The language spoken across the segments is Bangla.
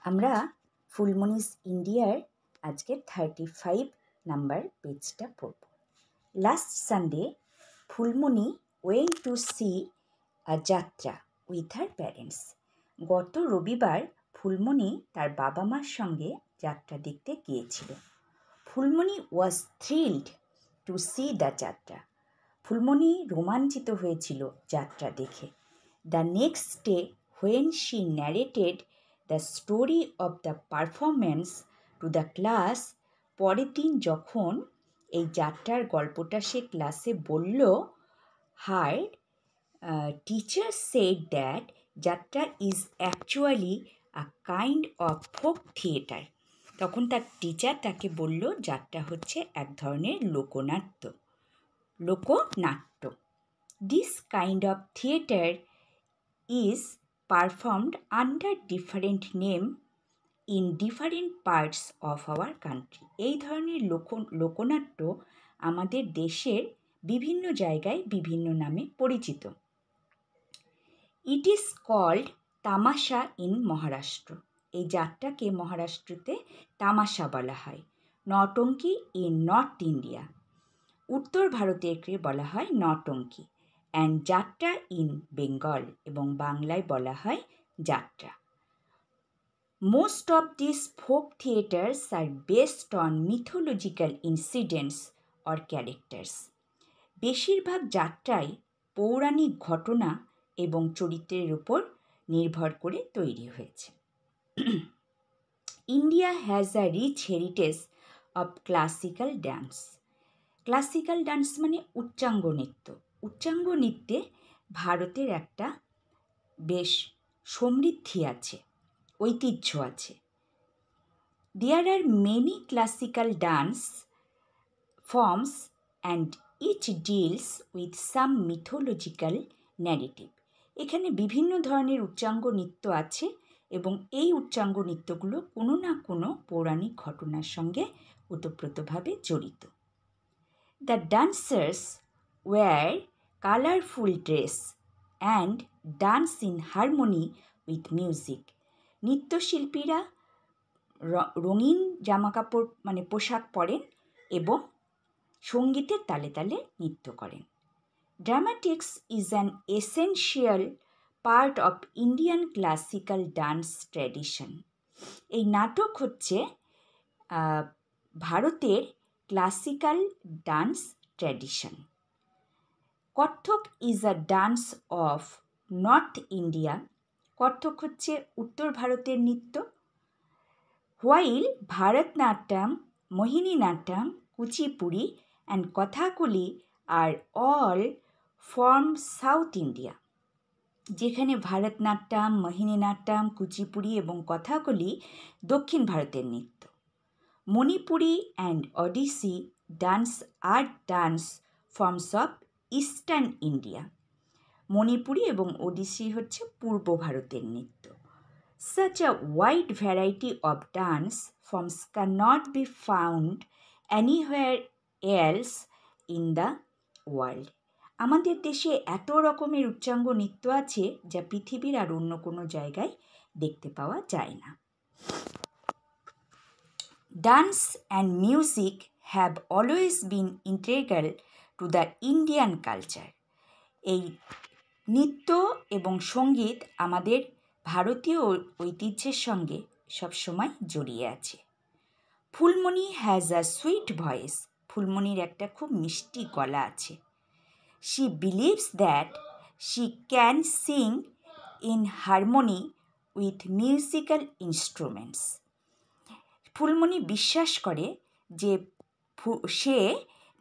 আমরা ফুলমণিস ইন্ডিয়ার আজকে 35 নাম্বার পেজটা পড়ব। Last Sunday Phulmoni went to C আ যাত্রা উইথ হার প্যারেন্টস। গত রবিবার ফুলমণি তার বাবা মার সঙ্গে যাত্রা দেখতে গিয়েছিল। Phulmoni was thrilled to see the jatra. Phulmoni রোমাঞ্চিত হয়েছিল যাত্রা দেখে। The next day when she narrated the story of the performance to the class, পরের দিন যখন এই যাত্রার গল্পটা সে ক্লাসে বলল, her teacher said that jatra is actually a kind of folk theatre. তখন তার টিচার তাকে বলল যাত্রা হচ্ছে এক ধরনের লোকনাট্য। This kind of theatre is performed under different name in different parts of our country. এই ধরনের লোকনাট্য আমাদের দেশের বিভিন্ন জায়গায় বিভিন্ন নামে পরিচিত। ইট ইজ কল্ড তামাশা ইন মহারাষ্ট্র। এই যাত্রাকে মহারাষ্ট্রতে তামাশা বলা হয়। নটঙ্কি ইন নর্থ ইন্ডিয়া। উত্তর ভারতেকে বলা হয় নটঙ্কি। অ্যান্ড যাত্রা ইন বেঙ্গল, এবং বাংলায় বলা হয় যাত্রা। Most of this folk theatres are based on mythological incidents or characters. বেশিরভাগ যাত্রাই পৌরাণিক ঘটনা এবং চরিত্রের উপর নির্ভর করে তৈরি হয়েছে। India has a rich heritage of classical dance. Classical dance মানে উচ্চাঙ্গ নৃত্য। উচ্চাঙ্গ নৃত্যে ভারতের একটা বেশ সমৃদ্ধি আছে, ঐতিহ্য আছে। There are many classical dance forms and each deals with some mythological narrative. এখানে বিভিন্ন ধরনের উচ্চাঙ্গ নৃত্য আছে এবং এই উচ্চাঙ্গ নৃত্যগুলো কোনো না কোনো পৌরাণিক ঘটনার সঙ্গে ওতপ্রোতভাবে জড়িত। The dancers wear colorful dress and dance in harmony with music. নৃত্যশিল্পীরা রঙিন জামাকাপড় মানে পোশাক পরেন এবং সঙ্গীতের তালে তালে নৃত্য করেন। Dramatics is an essential part of Indian classical dance tradition. এই নাটক হচ্ছে ভারতের classical dance tradition. Kathak is a dance of north India. Kathak হচ্ছে উত্তর ভারতের নৃত্য। While Bharatanatyam, Mohiniyattam, Kuchipudi and Kathakali are all from south India. যেখানে ভারতনাট্যম, মোহিনীনাট্যম, কুচিপুড়ি এবং কথাকলি দক্ষিণ ভারতের নৃত্য। Manipuri and Odissi dance are dance forms of eastern India. Manipuri এবং ওডিসি হচ্ছে পূর্ব ভারতের নৃত্য। Such a wide variety of dance forms cannot be found anywhere else in the world. আমাদের দেশে এত রকমের উচ্চাঙ্গ নৃত্য আছে যা পৃথিবীর আর অন্য কোনো জায়গায় দেখতে পাওয়া যায় না। Dance and music have always been integral to the Indian culture. এই নৃত্য এবং সঙ্গীত আমাদের ভারতীয় ঐতিহ্যের সঙ্গে সবসময় জড়িয়ে আছে। Phulmoni has a sweet voice. ফুলমণির একটা খুব মিষ্টি গলা আছে। She believes that she can sing in harmony with musical instruments. Phulmoni বিশ্বাস করে যে সে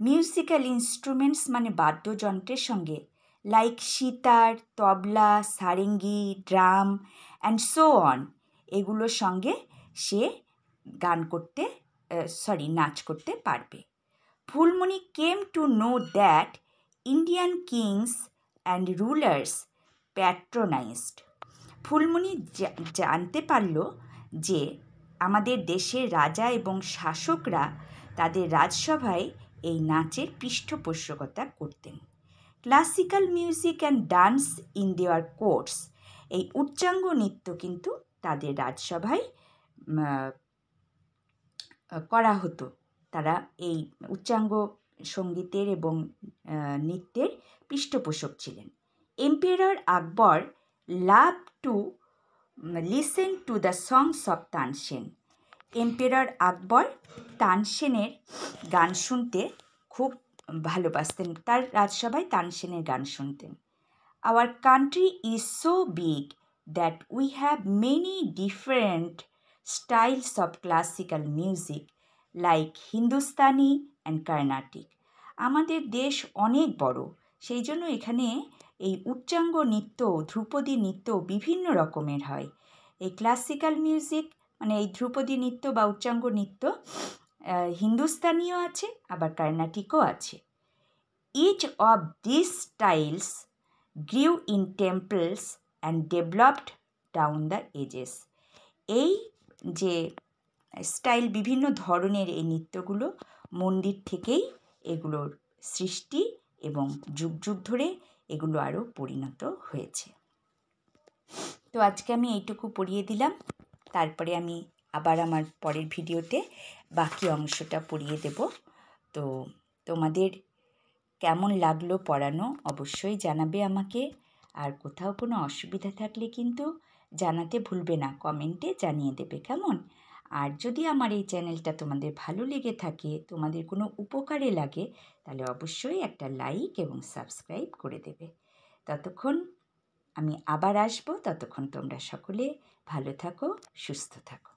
মিউজিক্যাল ইনস্ট্রুমেন্টস মানে বাদ্যযন্ত্রের সঙ্গে like sitar, tabla, sarangi, drum and so on, এগুলোর সঙ্গে সে নাচ করতে পারবে। Phulmoni came to know that Indian kings and rulers patronised. Phulmoni জানতে পারল যে আমাদের দেশের রাজা এবং শাসকরা তাদের রাজসভায় এই নাচের পৃষ্ঠপোষকতা করতেন। Classical music and dance in their courts. এই উচ্চাঙ্গ নৃত্য কিন্তু তাদের রাজসভায় করা হতো। তারা এই উচ্চাঙ্গ সঙ্গীতের এবং নৃত্যের পৃষ্ঠপোষক ছিলেন। Emperor Akbar love to listen to the songs of Tansen. Emperor Akbar তানসেনের গান শুনতে খুব ভালোবাসতেন। তার রাজসভায় তানসেনের গান শুনতেন। Our country is so big that we have many different styles of classical music like Hindustani and Carnatic. আমাদের দেশ অনেক বড়, সেই জন্য এখানে এই উচ্চাঙ্গ নৃত্য, ধ্রুপদী নৃত্য বিভিন্ন রকমের হয়। এই ক্লাসিক্যাল মিউজিক মানে এই ধ্রুপদী নৃত্য বা উচ্চাঙ্গ নৃত্য হিন্দুস্তানিও আছে, আবার কার্নাটিকও আছে। Each of this styles grew in temples and developed down the ages. এই যে স্টাইল, বিভিন্ন ধরনের এই নৃত্যগুলো মন্দির থেকেই এগুলোর সৃষ্টি এবং যুগ যুগ ধরে এগুলো আরও পরিণত হয়েছে। তো আজকে আমি এইটুকু পড়িয়ে দিলাম, তারপরে আমি আবার আমার পরের ভিডিওতে বাকি অংশটা পড়িয়ে দেব। তো তোমাদের কেমন লাগলো পড়ানো অবশ্যই জানাবে আমাকে, আর কোথাও কোনো অসুবিধা থাকলে কিন্তু জানাতে ভুলবে না, কমেন্টে জানিয়ে দেবে, কেমন? আর যদি আমার এই চ্যানেলটা তোমাদের ভালো লেগে থাকে, তোমাদের কোনো উপকারে লাগে, তাহলে অবশ্যই একটা লাইক এবং সাবস্ক্রাইব করে দেবে। ততক্ষণ আমি আবার আসবো, ততক্ষণ তোমরা সকলে ভালো থাকো, সুস্থ থাকো।